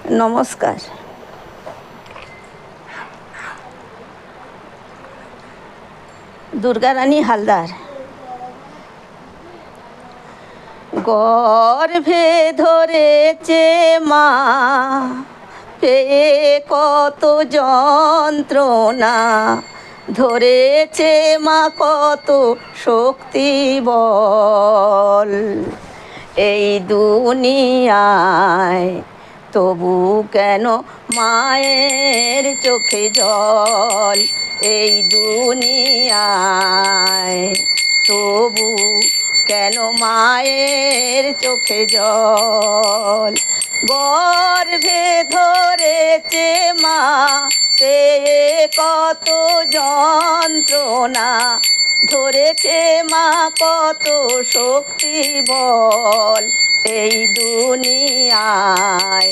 নমস্কার। দুর্গারানী হালদার। গর্ভে ধরেছে মা, পেয়ে কত যন্ত্রণা, ধরেছে মা কত শক্তি বল এই দুনিয়ায়, তবু কেন মায়ের চোখে জল এই দুনিয়ায়, তবু কেন মায়ের চোখে জল। গর্ভে ধরেছে মা, পেয়ে কত যন্ত্রণা, ধরেছে মা কত শক্তি বল এই দুনিয়ায়,